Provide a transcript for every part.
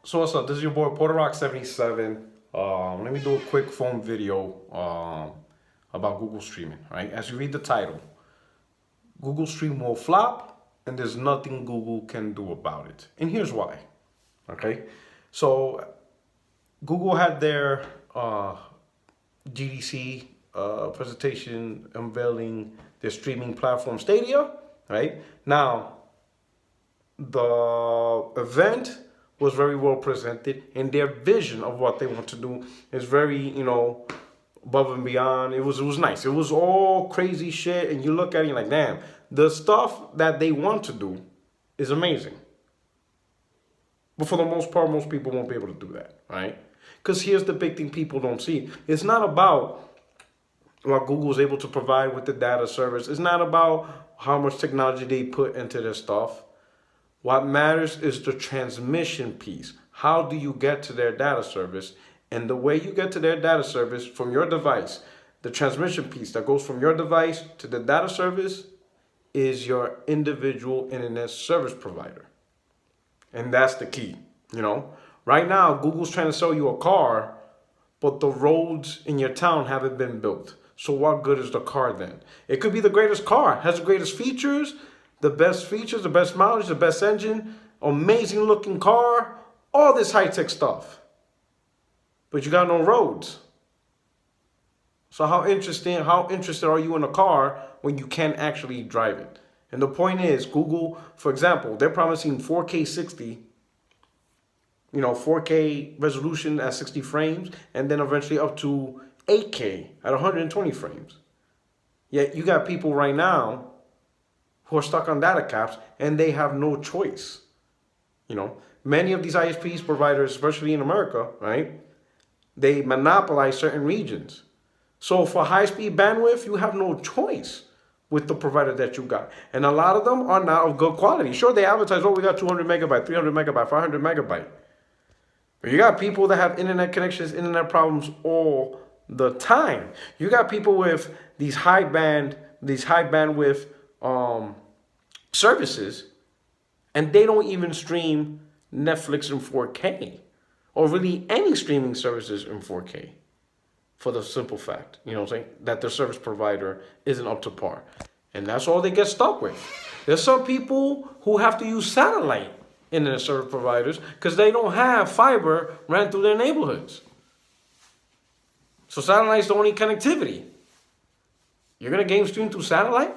So what's up? This is your boy Porter Rock 77. Let me do a quick phone video about Google streaming. Right? As you read the title, Google Stream will flop, and there's nothing Google can do about it. And here's why. Okay, so Google had their GDC presentation unveiling their streaming platform Stadia. Right now, the event was very well presented, and their vision of what they want to do is very, above and beyond. It was nice. It was all crazy shit, and you look at it, you're like, damn, the stuff that they want to do is amazing. But for the most part, most people won't be able to do that, right? Because here's the big thing people don't see. It's not about what Google is able to provide with the data service. It's not about how much technology they put into their stuff. What matters is the transmission piece. How do you get to their data service? And the way you get to their data service from your device, the transmission piece that goes from your device to the data service is your individual internet service provider. And that's the key, Right now, Google's trying to sell you a car, but the roads in your town haven't been built. So what good is the car then? It could be the greatest car, has the greatest features, the best mileage, the best engine, amazing looking car, all this high-tech stuff. But you got no roads. So how interested are you in a car when you can't actually drive it? And the point is, Google, for example, they're promising 4K 60, 4K resolution at 60 frames, and then eventually up to 8K at 120 frames. Yet you got people right now who are stuck on data caps, and they have no choice. Many of these ISPs providers, especially in America, right, they monopolize certain regions. So for high-speed bandwidth, you have no choice with the provider that you got. And a lot of them are not of good quality. Sure, they advertise, we got 200 megabyte, 300 megabyte, 500 megabyte. But you got people that have internet connections, internet problems all the time. You got people with these high bandwidth services, and they don't even stream Netflix in 4K or really any streaming services in 4K for the simple fact, that their service provider isn't up to par. And that's all they get stuck with. There's some people who have to use satellite internet service providers because they don't have fiber ran through their neighborhoods. So satellite's the only connectivity. You're going to game stream through satellite?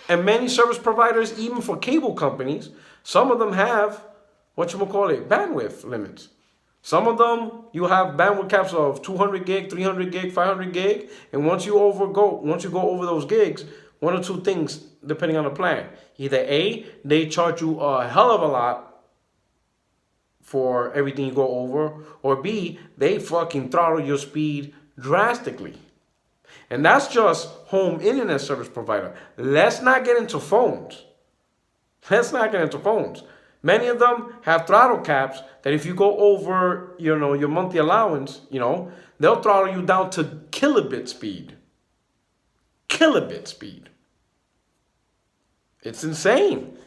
And many service providers, even for cable companies, some of them have bandwidth limits. Some of them, you have bandwidth caps of 200 gig, 300 gig, 500 gig. And once you go over those gigs, one or two things, depending on the plan. Either A, they charge you a hell of a lot for everything you go over, or B, they fucking throttle your speed drastically. And that's just home internet service provider. Let's not get into phones. Many of them have throttle caps that if you go over, your monthly allowance, they'll throttle you down to kilobit speed. It's insane,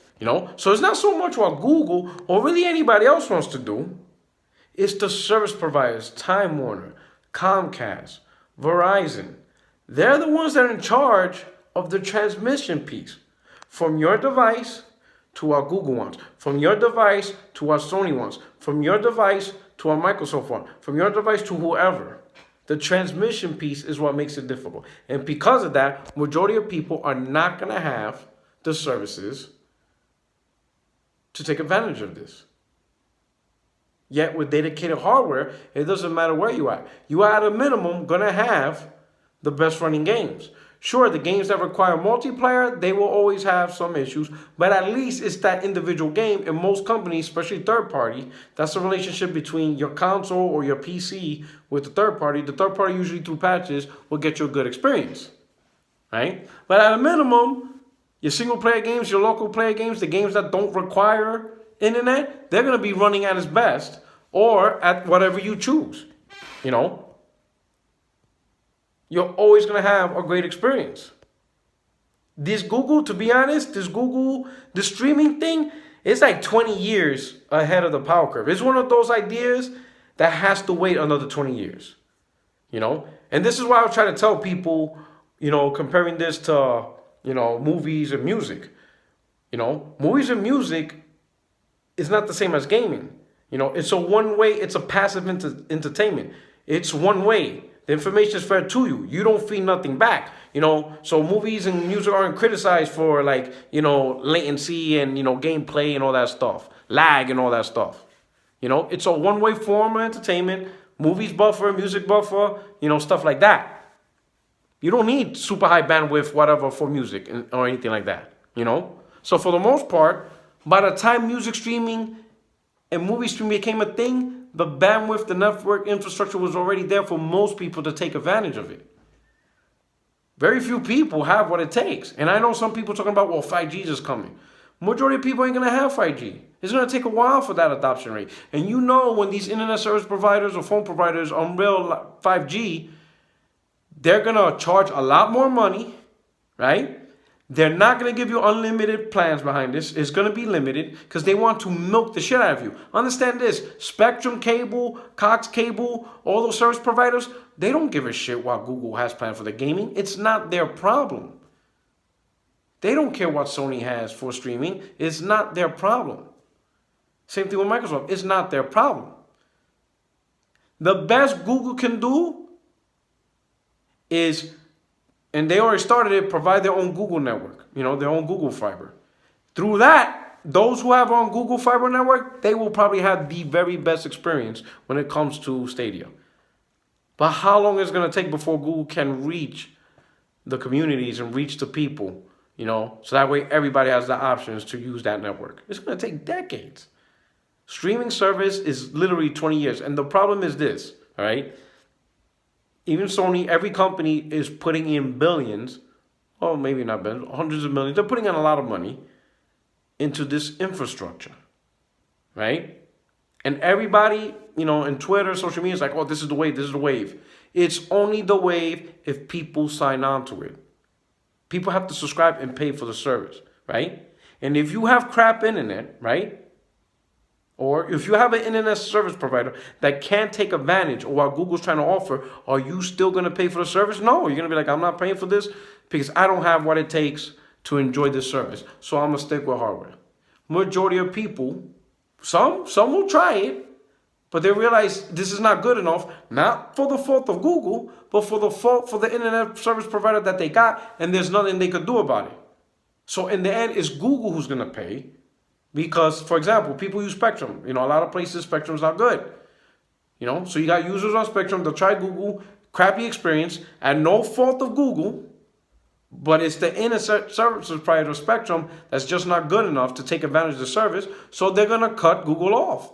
So it's not so much what Google or really anybody else wants to do. It's the service providers, Time Warner, Comcast, Verizon. They're the ones that are in charge of the transmission piece from your device to what Google wants, from your device to what Sony wants, from your device to what Microsoft wants, from your device to whoever. The transmission piece is what makes it difficult. And because of that, majority of people are not going to have the services to take advantage of this. Yet with dedicated hardware, it doesn't matter where you are. You are at a minimum going to have the best running games. Sure, the games that require multiplayer, they will always have some issues, but at least it's that individual game. And most companies, especially third party, that's the relationship between your console or your PC with the third party. The third party, usually through patches, will get you a good experience, right? But at a minimum, your single player games, your local player games, the games that don't require internet, they're going to be running at its best or at whatever you choose, You're always going to have a great experience. To be honest, the streaming thing, It's like 20 years ahead of the power curve. It's one of those ideas that has to wait another 20 years. And this is why I try to tell people, comparing this to, movies and music. Movies and music is not the same as gaming. It's a one way, it's a passive entertainment. It's one way. The information is fed to you. You don't feed nothing back. So movies and music aren't criticized for latency and, gameplay and all that stuff, lag and all that stuff. It's a one-way form of entertainment. Movies buffer, music buffer, stuff like that. You don't need super high bandwidth, whatever, for music or anything like that, So for the most part, by the time music streaming and movie streaming became a thing, the bandwidth, the network infrastructure was already there for most people to take advantage of it. Very few people have what it takes. And I know some people talking about, well, 5G is coming. Majority of people ain't going to have 5G. It's going to take a while for that adoption rate. And when these internet service providers or phone providers unveil 5G, they're going to charge a lot more money, right? They're not going to give you unlimited plans behind this. It's going to be limited because they want to milk the shit out of you. Understand this. Spectrum Cable, Cox Cable, all those service providers, they don't give a shit what Google has planned for the gaming. It's not their problem. They don't care what Sony has for streaming. It's not their problem. Same thing with Microsoft. It's not their problem. The best Google can do is, and they already started it, provide their own Google network, their own Google fiber. Through that, those who have on Google fiber network, they will probably have the very best experience when it comes to Stadia. But how long is it going to take before Google can reach the communities and reach the people, so that way everybody has the options to use that network? It's going to take decades. Streaming service is literally 20 years. And the problem is this, all right? Even Sony, every company is putting in billions, or maybe not billions, hundreds of millions. They're putting in a lot of money into this infrastructure, right? And everybody, in Twitter, social media is like, oh, this is the wave, this is the wave. It's only the wave if people sign on to it. People have to subscribe and pay for the service, right? And if you have crap internet, right? Or if you have an internet service provider that can't take advantage of what Google's trying to offer, are you still going to pay for the service? No, you're going to be like, I'm not paying for this because I don't have what it takes to enjoy this service. So I'm going to stick with hardware. Majority of people, some will try it, but they realize this is not good enough, not for the fault of Google, but for the fault for the internet service provider that they got, and there's nothing they could do about it. So in the end, it's Google who's going to pay. Because, for example, people use Spectrum. A lot of places Spectrum's not good. So you got users on Spectrum. They'll try Google, crappy experience, at no fault of Google, but it's the internet service provider of Spectrum that's just not good enough to take advantage of the service. So they're going to cut Google off.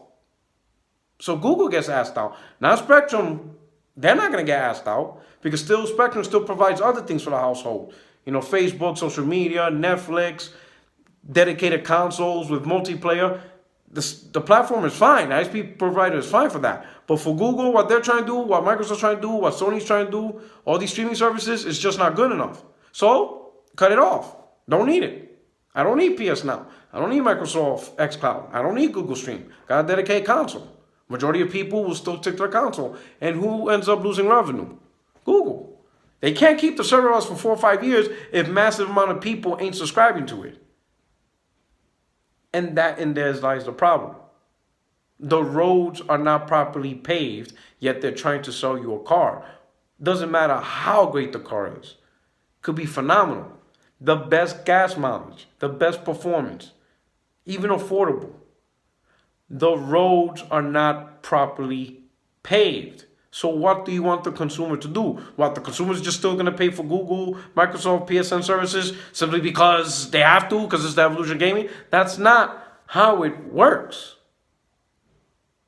So Google gets asked out. Now Spectrum, they're not going to get asked out because Spectrum still provides other things for the household. Facebook, social media, Netflix, dedicated consoles with multiplayer. The platform is fine. The ISP provider is fine for that. But for Google, what they're trying to do, what Microsoft's trying to do, what Sony's trying to do, all these streaming services, it's just not good enough. So, cut it off. Don't need it. I don't need PS Now. I don't need Microsoft xCloud. I don't need Google Stream. Got a dedicated console. Majority of people will still take their console. And who ends up losing revenue? Google. They can't keep the service for 4 or 5 years if massive amount of people ain't subscribing to it. And there lies the problem. The roads are not properly paved, yet they're trying to sell you a car. Doesn't matter how great the car is. Could be phenomenal. The best gas mileage, the best performance, even affordable. The roads are not properly paved. So what do you want the consumer to do? What, the consumer is just still going to pay for Google, Microsoft, PSN services simply because they have to, because it's the evolution of gaming? That's not how it works.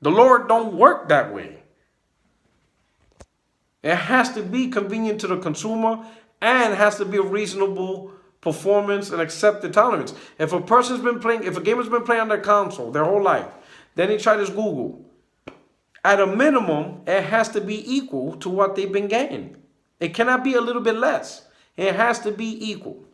The Lord don't work that way. It has to be convenient to the consumer and has to be a reasonable performance and accepted tolerance. If a gamer's been playing on their console their whole life, then they try this Google, at a minimum, it has to be equal to what they've been getting. It cannot be a little bit less. It has to be equal.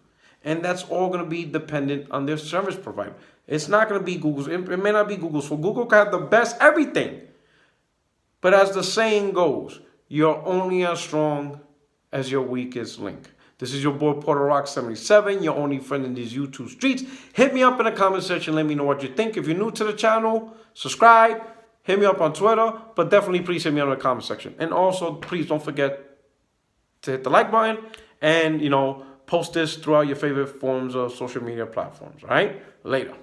And that's all going to be dependent on their service provider. It's not going to be Google's. It may not be Google's. For Google can have the best everything. But as the saying goes, you're only as strong as your weakest link. This is your boy Porter Rock 77, your only friend in these YouTube streets. Hit me up in the comment section. Let me know what you think. If you're new to the channel, subscribe. Hit me up on Twitter. But definitely please hit me up in the comment section. And also, please don't forget to hit the like button. And, post this throughout your favorite forms of social media platforms. All right? Later.